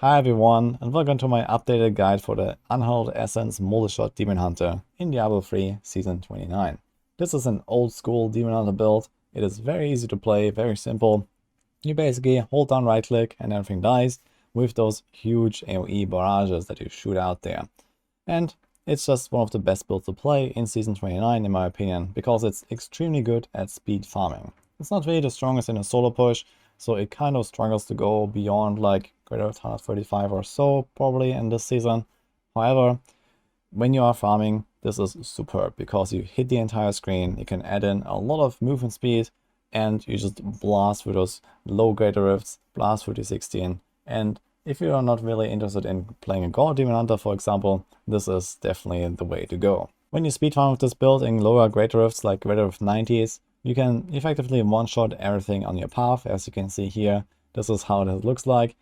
Hi everyone, and welcome to my updated guide for the Unhallowed Essence Multishot Demon Hunter in Diablo 3 Season 29. This is an old school Demon Hunter build. It is very easy to play, very simple. You basically hold down right click and everything dies with those huge AoE barrages that you shoot out there. And it's just one of the best builds to play in Season 29 in my opinion, because it's extremely good at speed farming. It's not really the strongest in a solo push, so it kind of struggles to go beyond like greater 135 or so probably in this season. However, when you are farming, this is superb because you hit the entire screen, you can add in a lot of movement speed, and you just blast through those low greater rifts, blast through the 16. And if you are not really interested in playing a God Demon Hunter, for example, this is definitely the way to go. When you speed farm with this build in lower greater rifts like greater rift 90s, you can effectively one-shot everything on your path. As you can see here, this is how it looks like,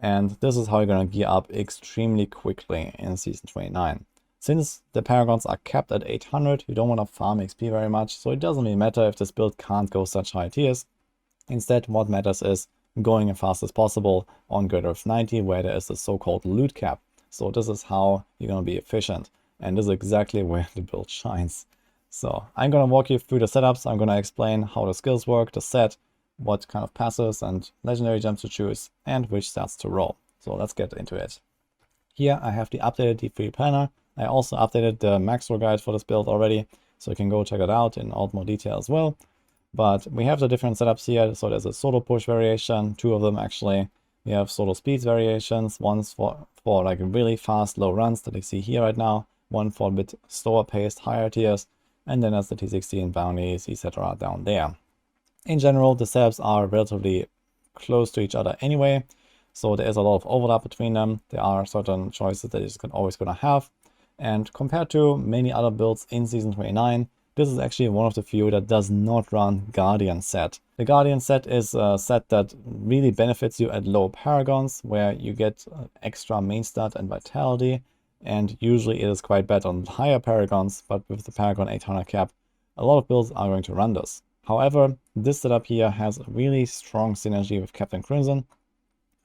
and this is how you're going to gear up extremely quickly in Season 29. Since the Paragons are capped at 800, you don't want to farm XP very much, so it doesn't really matter if this build can't go such high tiers. Instead, what matters is going as fast as possible on greater of 90, where there is the so-called loot cap. So this is how you're going to be efficient, and this is exactly where the build shines. So I'm going to walk you through the setups. I'm going to explain how the skills work, the set, what kind of passives and legendary gems to choose, and which stats to roll. So let's get into it. Here I have the updated D3 planner. I also updated the max roll guide for this build already, so you can go check it out in all more detail as well. But we have the different setups here. So there's a solo push variation, two of them actually. We have solo speeds variations, one's for like really fast low runs that you see here right now, one for a bit slower paced higher tiers, and then there's the T16 bounties, etc. down there. In general, the setups are relatively close to each other anyway, so there is a lot of overlap between them. There are certain choices that you're always going to have, and compared to many other builds in Season 29, this is actually one of the few that does not run Guardian set. The Guardian set is a set that really benefits you at low Paragons, where you get extra main stat and vitality, and usually it is quite bad on higher Paragons, but with the Paragon 800 cap, a lot of builds are going to run this. However, this setup here has a really strong synergy with Captain Crimson,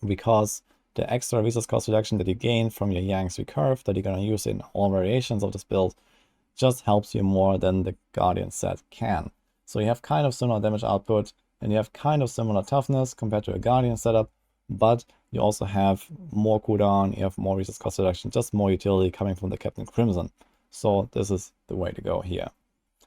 because the extra resource cost reduction that you gain from your Yang's recurve that you're going to use in all variations of this build just helps you more than the Guardian set can. So you have kind of similar damage output, and you have kind of similar toughness compared to a Guardian setup, but you also have more cooldown, you have more resource cost reduction, just more utility coming from the Captain Crimson. So this is the way to go here.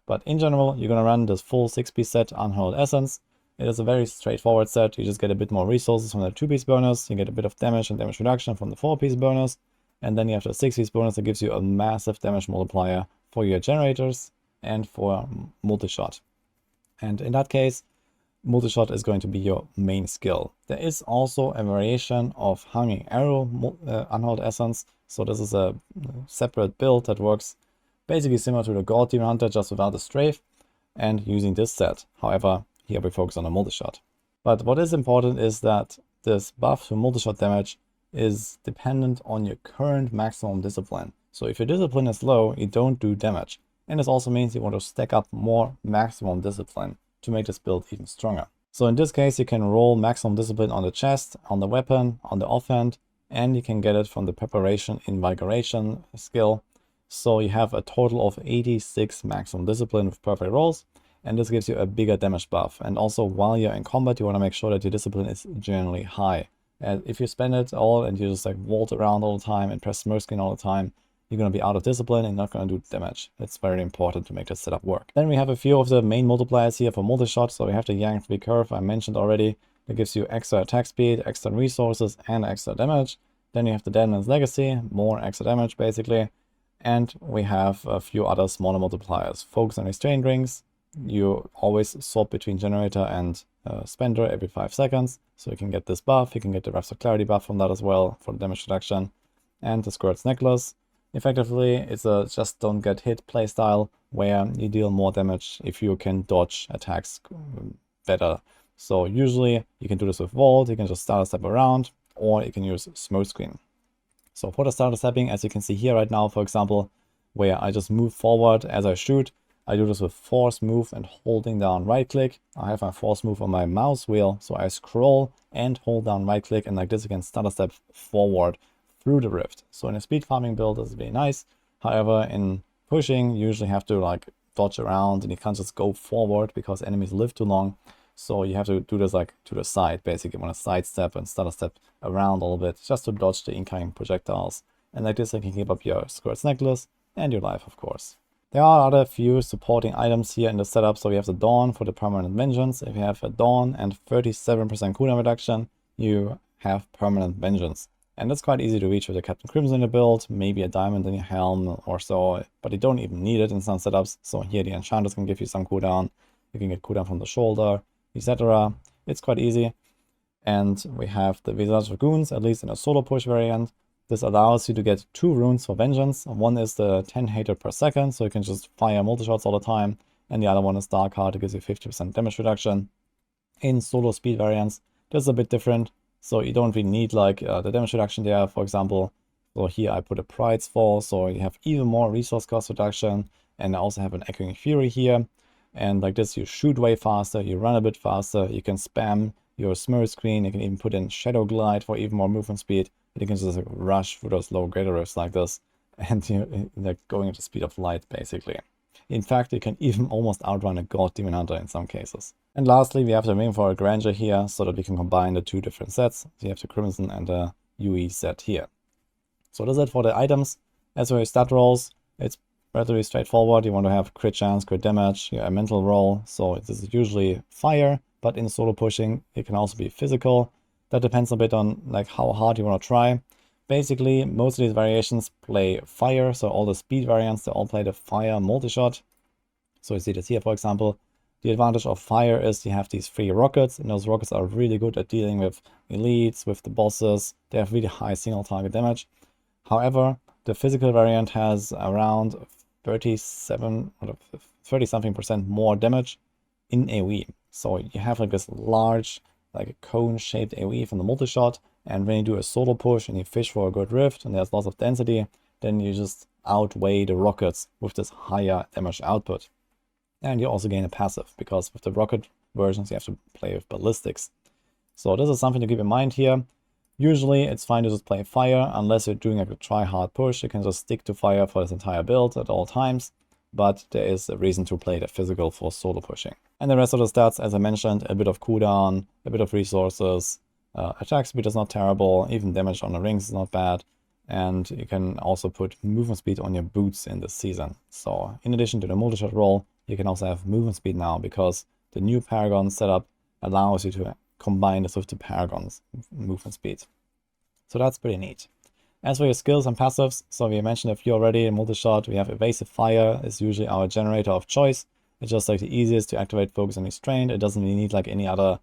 But in general, you're going to run this full 6-piece set Unhallowed Essence. It is a very straightforward set. You just get a bit more resources from the 2-piece bonus, you get a bit of damage and damage reduction from the 4-piece bonus, and then you have the 6-piece bonus that gives you a massive damage multiplier for your generators and for Multishot. And in that case, Multishot is going to be your main skill. There is also a variation of Hanging Arrow Unhallowed Essence. So this is a separate build that works basically similar to the God Demon Hunter, just without the strafe, and using this set. However, here we focus on the Multishot. But what is important is that this buff to Multishot damage is dependent on your current maximum discipline. So if your discipline is low, you don't do damage. And this also means you want to stack up more maximum discipline to make this build even stronger. So in this case, you can roll maximum discipline on the chest, on the weapon, on the offhand, and you can get it from the preparation invigoration skill. So you have a total of 86 maximum discipline with perfect rolls, and this gives you a bigger damage buff. And also while you're in combat, you want to make sure that your discipline is generally high. And if you spend it all and you just like vault around all the time and press smoke screen all the time, you're going to be out of discipline and not going to do damage. It's very important to make this setup work. Then we have a few of the main multipliers here for Multishot. So we have the Yang's recurve I mentioned already. That gives you extra attack speed, extra resources, and extra damage. Then you have the Deadman's Legacy, more extra damage basically. And we have a few other smaller multipliers. Focus and Restraint Rings. You always swap between Generator and Spender every 5 seconds. So you can get this buff. You can get the Wrath of Clarity buff from that as well for the damage reduction. And the Squirt's Necklace. Effectively, it's a just don't get hit playstyle where you deal more damage if you can dodge attacks better. So usually you can do this with Vault, you can just start a step around, or you can use Smoke Screen. So for the starter stepping, as you can see here right now, for example, where I just move forward as I shoot, I do this with force move and holding down right click. I have my force move on my mouse wheel, so I scroll and hold down right click, and like this you can stutter step forward through the rift. So in a speed farming build, this is very nice. However, in pushing, you usually have to like dodge around and you can't just go forward because enemies live too long. So you have to do this like to the side, basically. You want to sidestep and stutter step around a little bit just to dodge the incoming projectiles. And like this, you can keep up your Squirt's Necklace and your life, of course. There are other few supporting items here in the setup. So we have the Dawn for the Permanent Vengeance. If you have a Dawn and 37% cooldown reduction, you have Permanent Vengeance. And that's quite easy to reach with a Captain Crimson in the build, maybe a diamond in your helm or so, but you don't even need it in some setups. So here the enchanters can give you some cooldown. You can get cooldown from the shoulder, etc. It's quite easy. And we have the Visage Dragoons, at least in a solo push variant. This allows you to get 2 runes for Vengeance. One is the 10 hatred per second, so you can just fire multi-shots all the time. And the other one is Dark Heart, it gives you 50% damage reduction. In solo speed variants, this is a bit different. So you don't really need like the damage reduction there, for example. So here I put a Pride's Fall, so you have even more resource cost reduction. And I also have an Echoing Fury here. And like this, you shoot way faster, you run a bit faster, you can spam your smurf screen, you can even put in Shadow Glide for even more movement speed. And you can just like, rush through those low greater rifts like this. And you're like going at the speed of light, basically. In fact, you can even almost outrun a God Demon Hunter in some cases. And lastly, we have the Ring for a Grandeur here, so that we can combine the 2 different sets. So you have the Crimson and the UE set here. So that's it for the items. As for your stat rolls, it's relatively straightforward. You want to have crit chance, crit damage, a mental roll. So this is usually fire, but in solo pushing, it can also be physical. That depends a bit on like how hard you want to try. Basically, most of these variations play fire, so all the speed variants, they all play the fire multi-shot. So you see this here, for example. The advantage of fire is you have these 3 rockets, and those rockets are really good at dealing with elites, with the bosses. They have really high single target damage. However, the physical variant has around 30-something% more damage in AoE. So you have like this large, like a cone-shaped AoE from the multi-shot, and when you do a solo push and you fish for a good rift and there's lots of density, then you just outweigh the rockets with this higher damage output. And you also gain a passive, because with the rocket versions you have to play with ballistics. So this is something to keep in mind here. Usually it's fine to just play fire, unless you're doing like a try-hard push. You can just stick to fire for this entire build at all times. But there is a reason to play the physical for solo pushing. And the rest of the stats, as I mentioned, a bit of cooldown, a bit of resources, attack speed is not terrible, even damage on the rings is not bad, and you can also put movement speed on your boots in this season. So in addition to the multi-shot roll, you can also have movement speed now, because the new Paragon setup allows you to combine this with the Paragon's movement speed. So that's pretty neat. As for your skills and passives, so we mentioned a few already. In multi-shot, we have Evasive Fire is usually our generator of choice. It's just like the easiest to activate Focus and Restraint. It doesn't really need like any other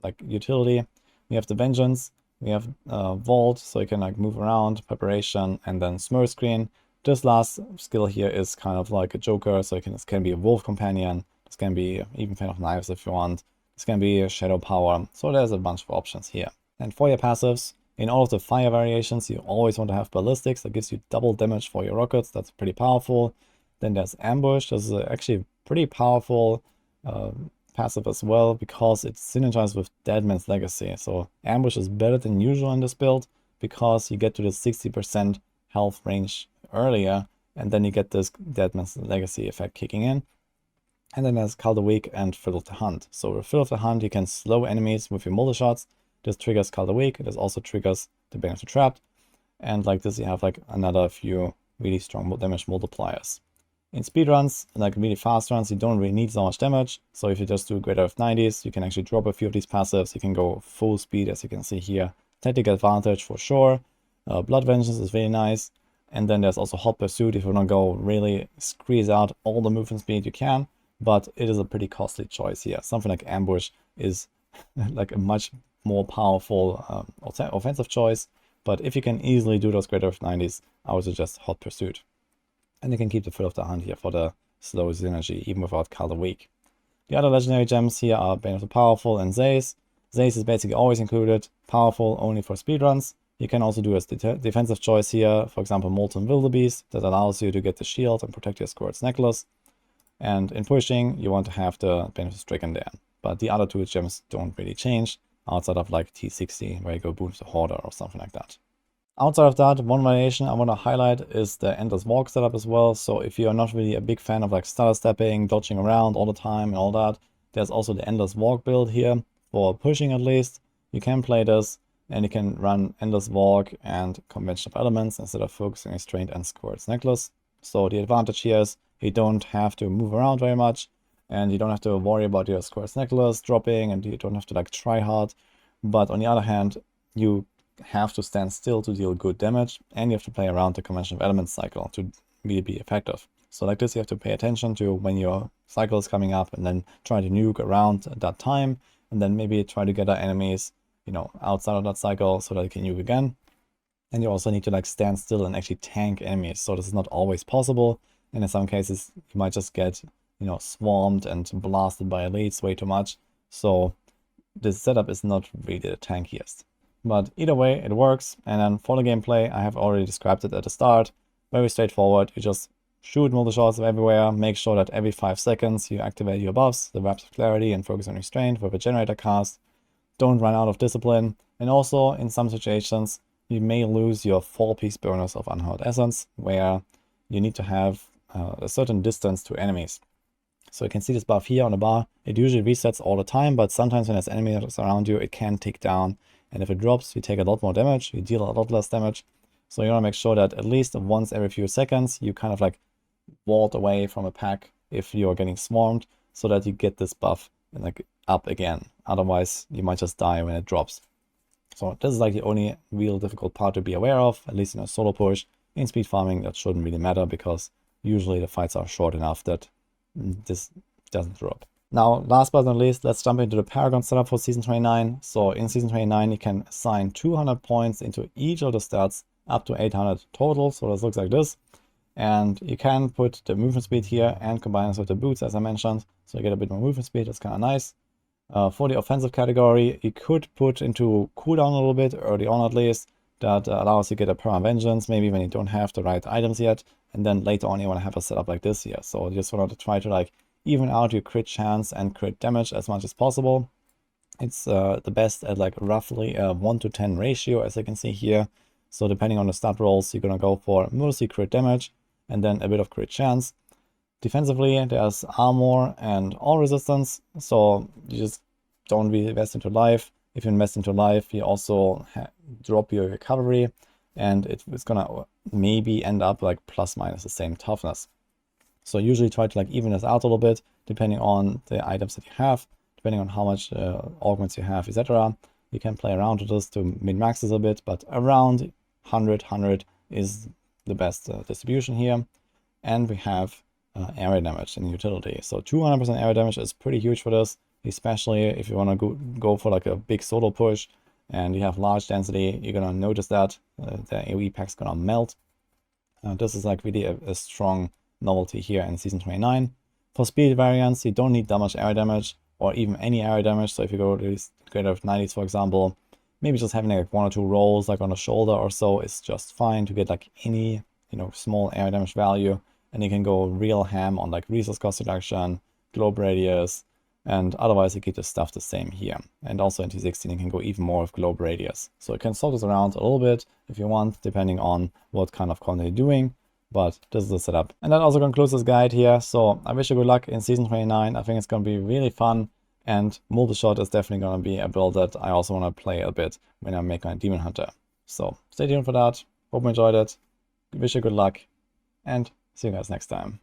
like utility. We have the Vengeance, we have Vault, so you can like move around, Preparation, and then Smurf Screen. This last skill here is kind of like a joker, so this can be a Wolf Companion, this can be even Fan of Knives if you want, this can be a Shadow Power, so there's a bunch of options here. And for your passives, in all of the fire variations, you always want to have Ballistics, that gives you double damage for your rockets, that's pretty powerful. Then there's Ambush, this is actually pretty powerful passive as well, because it synergizes with Deadman's Legacy. So Ambush is better than usual in this build, because you get to the 60% health range earlier, and then you get this Deadman's Legacy effect kicking in. And then there's Call the Weak and Thrill of the Hunt. So with Thrill of the Hunt, you can slow enemies with your multi-shots. This triggers Call the Weak, this also triggers the Bane of the Trapped. And like this, you have like another few really strong damage multipliers. In speedruns, like really fast runs, you don't really need so much damage. So if you just do greater of 90s, you can actually drop a few of these passives. You can go full speed, as you can see here. Tactical Advantage for sure. Blood Vengeance is really nice. And then there's also Hot Pursuit if you want to go really squeeze out all the movement speed you can. But it is a pretty costly choice here. Something like Ambush is like a much more powerful offensive choice. But if you can easily do those greater of 90s, I would suggest Hot Pursuit. And you can keep the Thrill of the Hunt here for the slow synergy, even without Call the Weak. The other legendary gems here are Bane of the Powerful and Zaze. Zaze is basically always included, powerful only for speedruns. You can also do a defensive choice here, for example Molten Wildebeest, that allows you to get the shield and protect your Squirt's Necklace. And in pushing, you want to have the Benefit Stricken there. But the other two gems don't really change, outside of like T60, where you go boost the Hoarder or something like that. Outside of that, one variation I want to highlight is the Endless Walk setup as well. So if you're not really a big fan of like stutter stepping, dodging around all the time and all that, there's also the Endless Walk build here for pushing at least. You can play this and you can run Endless Walk and Convention of Elements instead of focusing Restraint and Squirt's Necklace. So the advantage here is you don't have to move around very much and you don't have to worry about your Squirt's Necklace dropping and you don't have to like try hard. But on the other hand, you have to stand still to deal good damage, and you have to play around the Convention of Elements cycle to really be effective. So like this, you have to pay attention to when your cycle is coming up and then try to nuke around at that time, and then maybe try to gather enemies, you know, outside of that cycle so that you can nuke again. And you also need to like stand still and actually tank enemies. So this is not always possible, and in some cases you might just get, you know, swarmed and blasted by elites way too much. So this setup is not really the tankiest. But either way, it works. And then for the gameplay, I have already described it at the start. Very straightforward. You just shoot multi-shots everywhere. Make sure that every 5 seconds you activate your buffs, the Webs of Clarity and Focus on Restraint with a generator cast. Don't run out of discipline. And also, in some situations, you may lose your 4-piece bonus of Unhallowed Essence, where you need to have a certain distance to enemies. So you can see this buff here on the bar. It usually resets all the time, but sometimes when there's enemies around you, it can tick down. And if it drops, you take a lot more damage, you deal a lot less damage. So you want to make sure that at least once every few seconds, you kind of like vault away from a pack if you're getting swarmed, so that you get this buff like up again. Otherwise, you might just die when it drops. So this is like the only real difficult part to be aware of, at least in a solo push. In speed farming, that shouldn't really matter because usually the fights are short enough that this doesn't drop. Now, last but not least, let's jump into the Paragon setup for Season 29. So in Season 29, you can assign 200 points into each of the stats, up to 800 total. So this looks like this. And you can put the movement speed here and combine this with the boots, as I mentioned. So you get a bit more movement speed. That's kind of nice. For the offensive category, you could put into cooldown a little bit, early on at least. That allows you to get a Perma Vengeance, maybe when you don't have the right items yet. And then later on, you want to have a setup like this here. So you just want to try to like even out your crit chance and crit damage as much as possible. It's the best at like roughly a 1 to 10 ratio, as you can see here. So depending on the stat rolls, you're going to go for mostly crit damage and then a bit of crit chance. Defensively, there's armor and all resistance, so you just don't really invest into life. If you invest into life, you also drop your recovery, and it's gonna maybe end up like plus minus the same toughness. So usually try to like even this out a little bit, depending on the items that you have, depending on how much augments you have, etc. You can play around with this to min-max this a bit, but around 100 is the best distribution here. And we have area damage in utility. So 200% area damage is pretty huge for this, especially if you want to go for like a big solo push and you have large density. You're going to notice that the AoE pack's going to melt. This is like really a strong novelty here in Season 29. For speed variants, you don't need that much area damage or even any area damage. So if you go to these greater of 90s, for example, maybe just having like 1 or 2 rolls like on the shoulder or so is just fine to get like any, you know, small area damage value. And you can go real ham on like resource cost reduction, globe radius, and otherwise you keep the stuff the same here. And also in T16 you can go even more with globe radius. So you can sort this around a little bit if you want, depending on what kind of content you're doing. But this is the setup. And that also concludes this guide here. So I wish you good luck in Season 29. I think it's going to be really fun. And Multishot is definitely going to be a build that I also want to play a bit when I make my Demon Hunter. So stay tuned for that. Hope you enjoyed it. Wish you good luck. And see you guys next time.